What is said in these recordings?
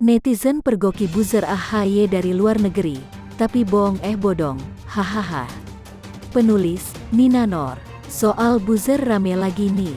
Netizen pergoki buzzer AHY dari luar negeri, tapi bohong bodong, hahaha. Penulis, Nina Noor. Soal buzzer rame lagi nih.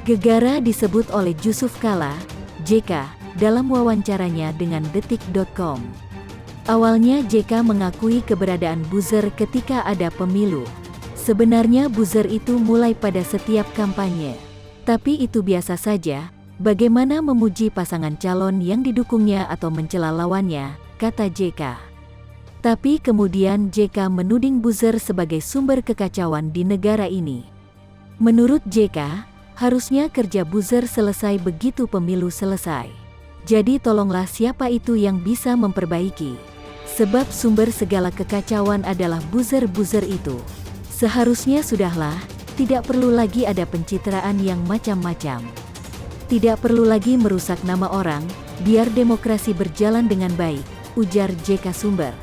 Gegara disebut oleh Jusuf Kalla, JK, dalam wawancaranya dengan detik.com. Awalnya JK mengakui keberadaan buzzer ketika ada pemilu. Sebenarnya buzzer itu mulai pada setiap kampanye. Tapi itu biasa saja. Bagaimana memuji pasangan calon yang didukungnya atau mencela lawannya, kata JK. Tapi kemudian JK menuding buzzer sebagai sumber kekacauan di negara ini. Menurut JK, harusnya kerja buzzer selesai begitu pemilu selesai. Jadi tolonglah siapa itu yang bisa memperbaiki. Sebab sumber segala kekacauan adalah buzzer-buzzer itu. Seharusnya sudahlah, tidak perlu lagi ada pencitraan yang macam-macam. Tidak perlu lagi merusak nama orang, biar demokrasi berjalan dengan baik, ujar JK sumber.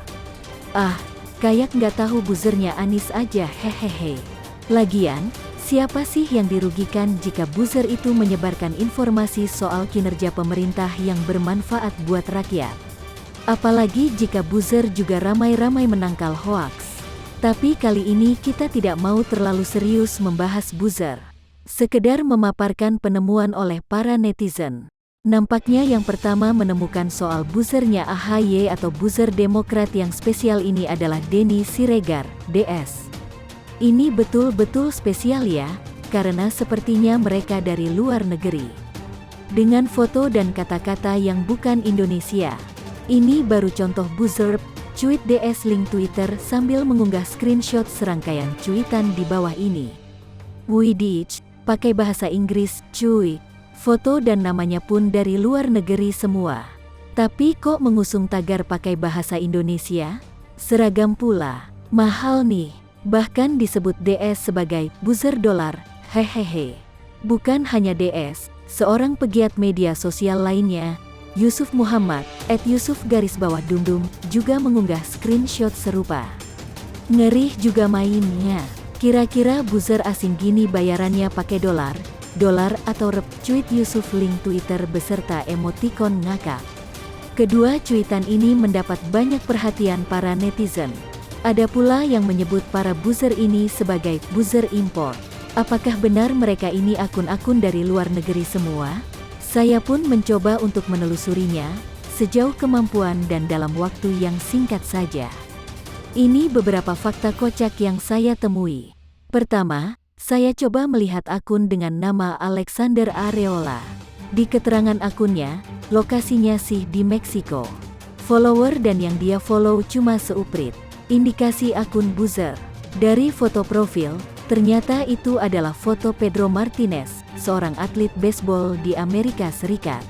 Ah, kayak nggak tahu buzzernya Anies aja, hehehe. Lagian, siapa sih yang dirugikan jika buzzer itu menyebarkan informasi soal kinerja pemerintah yang bermanfaat buat rakyat? Apalagi jika buzzer juga ramai-ramai menangkal hoaks. Tapi kali ini kita tidak mau terlalu serius membahas buzzer. Sekedar memaparkan penemuan oleh para netizen. Nampaknya yang pertama menemukan soal buzzernya AHY atau buzzer Demokrat yang spesial ini adalah Denny Siregar, DS. Ini betul-betul spesial ya, karena sepertinya mereka dari luar negeri. Dengan foto dan kata-kata yang bukan Indonesia. Ini baru contoh buzzer, cuit DS link Twitter sambil mengunggah screenshot serangkaian cuitan di bawah ini. Widih, pakai bahasa Inggris, cuy. Foto dan namanya pun dari luar negeri semua. Tapi kok mengusung tagar pakai bahasa Indonesia? Seragam pula. Mahal nih. Bahkan disebut DS sebagai buzzer dolar, hehehe. Bukan hanya DS, seorang pegiat media sosial lainnya, Yusuf Muhammad, @Yusuf_Dumdum, juga mengunggah screenshot serupa. Ngerih juga mainnya. Kira-kira buzzer asing gini bayarannya pakai dolar atau rep, cuit Yusuf link Twitter beserta emotikon ngakak. Kedua cuitan ini mendapat banyak perhatian para netizen. Ada pula yang menyebut para buzzer ini sebagai buzzer impor. Apakah benar mereka ini akun-akun dari luar negeri semua? Saya pun mencoba untuk menelusurinya, sejauh kemampuan dan dalam waktu yang singkat saja. Ini beberapa fakta kocak yang saya temui. Pertama, saya coba melihat akun dengan nama Alexander Areola. Di keterangan akunnya, lokasinya sih di Meksiko. Follower dan yang dia follow cuma seuprit. Indikasi akun buzzer. Dari foto profil, ternyata itu adalah foto Pedro Martinez, seorang atlet baseball di Amerika Serikat.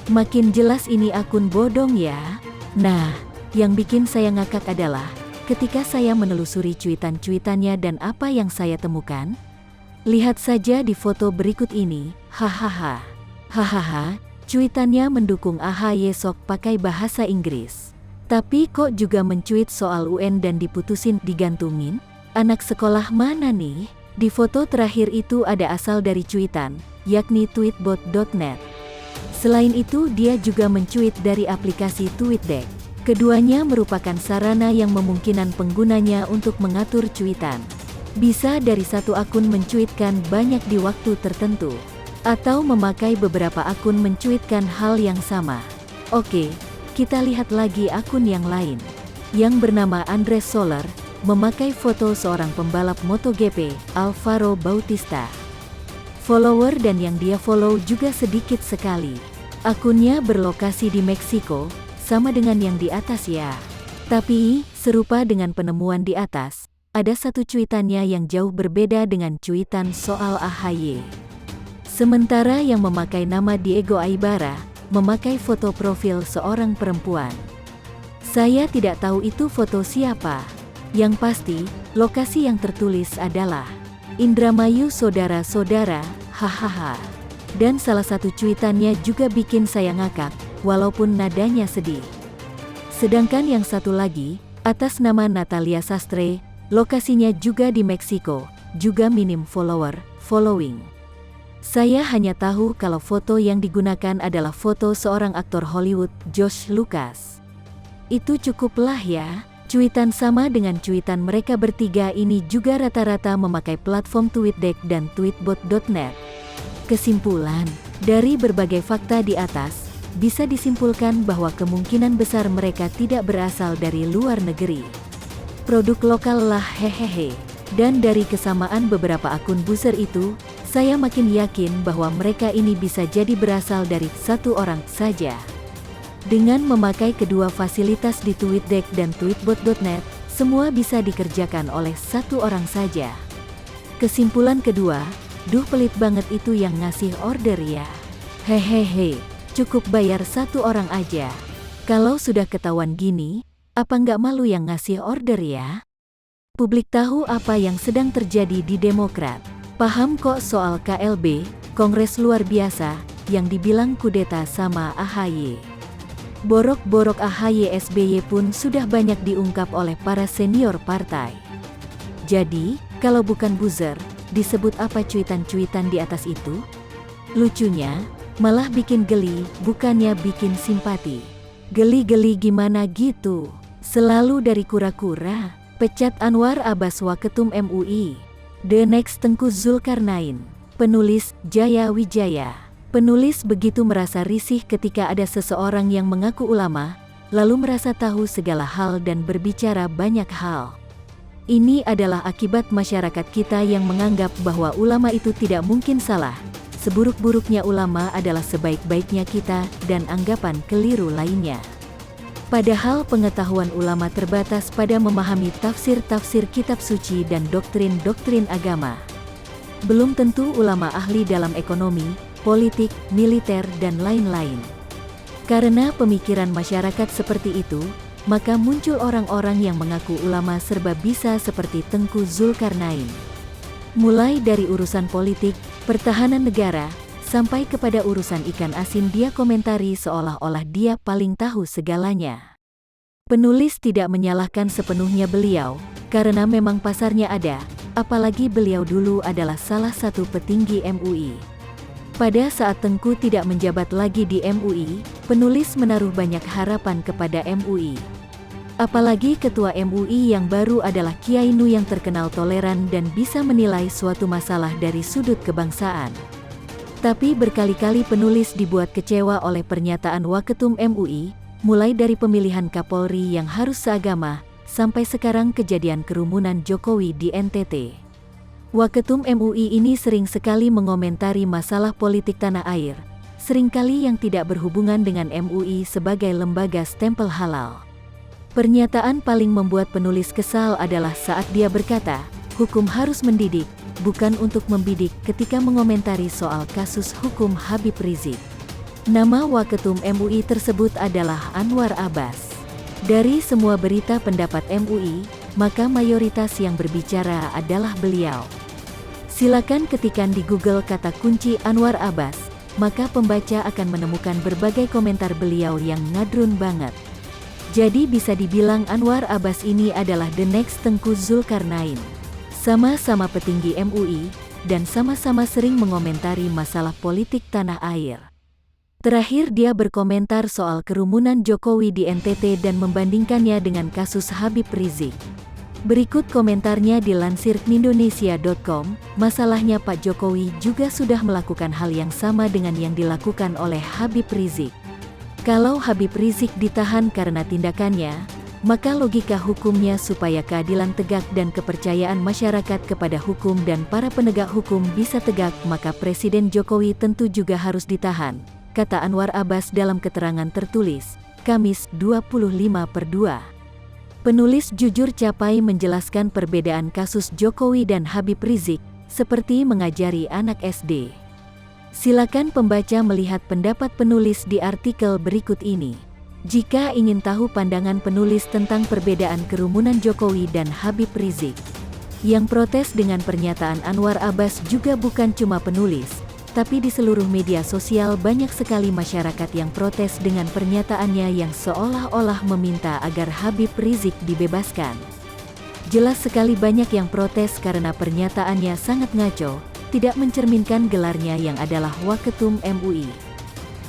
Makin jelas ini akun bodong ya. Nah, yang bikin saya ngakak adalah ketika saya menelusuri cuitan-cuitannya dan apa yang saya temukan. Lihat saja di foto berikut ini, hahaha. Hahaha, cuitannya mendukung AHY sok pakai bahasa Inggris. Tapi kok juga mencuit soal UN dan diputusin digantungin? Anak sekolah mana nih? Di foto terakhir itu ada asal dari cuitan, yakni tweetbot.net. Selain itu dia juga mencuit dari aplikasi TweetDeck. Keduanya merupakan sarana yang memungkinkan penggunanya untuk mengatur cuitan. Bisa dari satu akun mencuitkan banyak di waktu tertentu, atau memakai beberapa akun mencuitkan hal yang sama. Oke, kita lihat lagi akun yang lain. Yang bernama Andres Soler, memakai foto seorang pembalap MotoGP, Alvaro Bautista. Follower dan yang dia follow juga sedikit sekali. Akunnya berlokasi di Meksiko, sama dengan yang di atas ya. Tapi, serupa dengan penemuan di atas, ada satu cuitannya yang jauh berbeda dengan cuitan soal AHY. Sementara yang memakai nama Diego Aibara, memakai foto profil seorang perempuan. Saya tidak tahu itu foto siapa. Yang pasti, lokasi yang tertulis adalah Indramayu saudara-saudara, hahaha. Dan salah satu cuitannya juga bikin saya ngakak, walaupun nadanya sedih. Sedangkan yang satu lagi, atas nama Natalia Sastre, lokasinya juga di Meksiko, juga minim following. Saya hanya tahu kalau foto yang digunakan adalah foto seorang aktor Hollywood, Josh Lucas. Itu cukuplah ya. Cuitan sama dengan cuitan mereka bertiga ini juga rata-rata memakai platform TweetDeck dan Tweetbot.net. Kesimpulan, dari berbagai fakta di atas, bisa disimpulkan bahwa kemungkinan besar mereka tidak berasal dari luar negeri. Produk lokal lah hehehe. Dan dari kesamaan beberapa akun buzzer itu, saya makin yakin bahwa mereka ini bisa jadi berasal dari satu orang saja. Dengan memakai kedua fasilitas di TweetDeck dan Tweetbot.net, semua bisa dikerjakan oleh satu orang saja. Kesimpulan kedua, duh pelit banget itu yang ngasih order ya. Hehehe, cukup bayar satu orang aja. Kalau sudah ketahuan gini, apa nggak malu yang ngasih order ya? Publik tahu apa yang sedang terjadi di Demokrat. Paham kok soal KLB, Kongres Luar Biasa, yang dibilang kudeta sama AHY. Borok-borok AHY SBY pun sudah banyak diungkap oleh para senior partai. Jadi, kalau bukan buzzer, disebut apa cuitan-cuitan di atas itu? Lucunya, malah bikin geli, bukannya bikin simpati. Geli-geli gimana gitu? Selalu dari kura-kura. Pecat Anwar Abbas Waketum MUI. The Next Tengku Zulkarnain. Penulis Jaya Wijaya. Penulis begitu merasa risih ketika ada seseorang yang mengaku ulama, lalu merasa tahu segala hal dan berbicara banyak hal. Ini adalah akibat masyarakat kita yang menganggap bahwa ulama itu tidak mungkin salah. Seburuk-buruknya ulama adalah sebaik-baiknya kita dan anggapan keliru lainnya. Padahal pengetahuan ulama terbatas pada memahami tafsir-tafsir kitab suci dan doktrin-doktrin agama. Belum tentu ulama ahli dalam ekonomi, politik, militer, dan lain-lain. Karena pemikiran masyarakat seperti itu, maka muncul orang-orang yang mengaku ulama serba bisa seperti Tengku Zulkarnain. Mulai dari urusan politik, pertahanan negara, sampai kepada urusan ikan asin dia komentari seolah-olah dia paling tahu segalanya. Penulis tidak menyalahkan sepenuhnya beliau, karena memang pasarnya ada, apalagi beliau dulu adalah salah satu petinggi MUI. Pada saat Tengku tidak menjabat lagi di MUI, penulis menaruh banyak harapan kepada MUI. Apalagi ketua MUI yang baru adalah Kiai Nu yang terkenal toleran dan bisa menilai suatu masalah dari sudut kebangsaan. Tapi berkali-kali penulis dibuat kecewa oleh pernyataan Waketum MUI, mulai dari pemilihan Kapolri yang harus seagama, sampai sekarang kejadian kerumunan Jokowi di NTT. Waketum MUI ini sering sekali mengomentari masalah politik tanah air, seringkali yang tidak berhubungan dengan MUI sebagai lembaga stempel halal. Pernyataan paling membuat penulis kesal adalah saat dia berkata, hukum harus mendidik, bukan untuk membidik ketika mengomentari soal kasus hukum Habib Rizik. Nama Waketum MUI tersebut adalah Anwar Abbas. Dari semua berita pendapat MUI, maka mayoritas yang berbicara adalah beliau. Silakan ketikkan di Google kata kunci Anwar Abbas, maka pembaca akan menemukan berbagai komentar beliau yang ngadrun banget. Jadi bisa dibilang Anwar Abbas ini adalah the next Tengku Zulkarnain. Sama-sama petinggi MUI, dan sama-sama sering mengomentari masalah politik tanah air. Terakhir dia berkomentar soal kerumunan Jokowi di NTT dan membandingkannya dengan kasus Habib Rizik. Berikut komentarnya dilansir Indonesia.com, masalahnya Pak Jokowi juga sudah melakukan hal yang sama dengan yang dilakukan oleh Habib Rizik. Kalau Habib Rizik ditahan karena tindakannya, maka logika hukumnya supaya keadilan tegak dan kepercayaan masyarakat kepada hukum dan para penegak hukum bisa tegak, maka Presiden Jokowi tentu juga harus ditahan, kata Anwar Abbas dalam keterangan tertulis, Kamis 25/2. Penulis jujur capai menjelaskan perbedaan kasus Jokowi dan Habib Rizik, seperti mengajari anak SD. Silakan pembaca melihat pendapat penulis di artikel berikut ini. Jika ingin tahu pandangan penulis tentang perbedaan kerumunan Jokowi dan Habib Rizik. Yang protes dengan pernyataan Anwar Abbas juga bukan cuma penulis, tapi di seluruh media sosial banyak sekali masyarakat yang protes dengan pernyataannya yang seolah-olah meminta agar Habib Rizik dibebaskan. Jelas sekali banyak yang protes karena pernyataannya sangat ngaco, tidak mencerminkan gelarnya yang adalah Waketum MUI.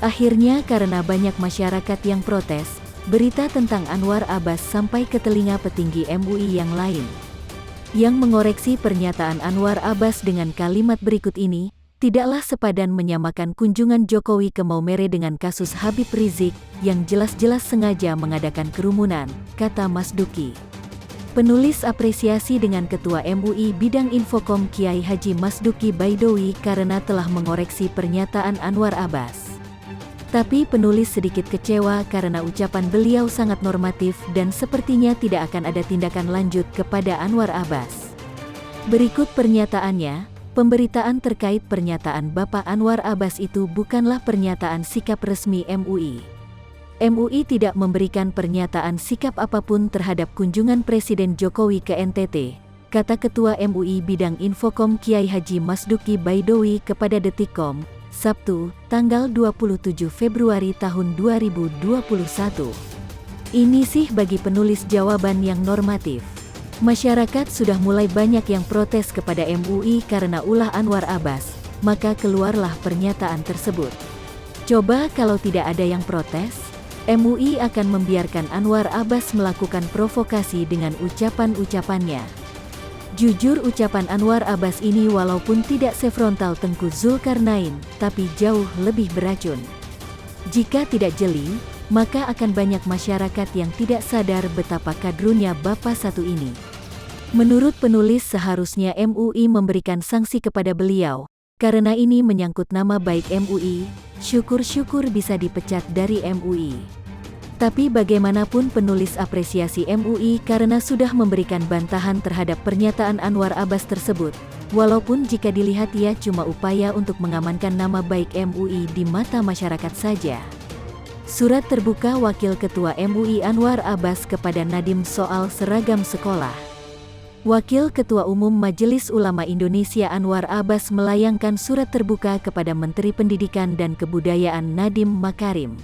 Akhirnya karena banyak masyarakat yang protes, berita tentang Anwar Abbas sampai ke telinga petinggi MUI yang lain. Yang mengoreksi pernyataan Anwar Abbas dengan kalimat berikut ini, tidaklah sepadan menyamakan kunjungan Jokowi ke Maumere dengan kasus Habib Rizik, yang jelas-jelas sengaja mengadakan kerumunan, kata Mas Duki. Penulis apresiasi dengan Ketua MUI Bidang Infokom Kiai Haji Mas Duki Baidowi karena telah mengoreksi pernyataan Anwar Abbas. Tapi penulis sedikit kecewa karena ucapan beliau sangat normatif dan sepertinya tidak akan ada tindakan lanjut kepada Anwar Abbas. Berikut pernyataannya. Pemberitaan terkait pernyataan Bapak Anwar Abbas itu bukanlah pernyataan sikap resmi MUI. MUI tidak memberikan pernyataan sikap apapun terhadap kunjungan Presiden Jokowi ke NTT, kata Ketua MUI Bidang Infokom Kiai Haji Mas Duki Baidowi kepada Detikcom, Sabtu, tanggal 27 Februari tahun 2021. Ini sih bagi penulis jawaban yang normatif. Masyarakat sudah mulai banyak yang protes kepada MUI karena ulah Anwar Abbas, maka keluarlah pernyataan tersebut. Coba kalau tidak ada yang protes, MUI akan membiarkan Anwar Abbas melakukan provokasi dengan ucapan-ucapannya. Jujur ucapan Anwar Abbas ini walaupun tidak sefrontal Tengku Zulkarnain, tapi jauh lebih beracun. Jika tidak jeli, maka akan banyak masyarakat yang tidak sadar betapa kadrunya Bapak satu ini. Menurut penulis seharusnya MUI memberikan sanksi kepada beliau, karena ini menyangkut nama baik MUI, syukur-syukur bisa dipecat dari MUI. Tapi bagaimanapun penulis apresiasi MUI karena sudah memberikan bantahan terhadap pernyataan Anwar Abbas tersebut, walaupun jika dilihat ia cuma upaya untuk mengamankan nama baik MUI di mata masyarakat saja. Surat terbuka Wakil Ketua MUI Anwar Abbas kepada Nadiem soal seragam sekolah. Wakil Ketua Umum Majelis Ulama Indonesia Anwar Abbas melayangkan surat terbuka kepada Menteri Pendidikan dan Kebudayaan Nadiem Makarim.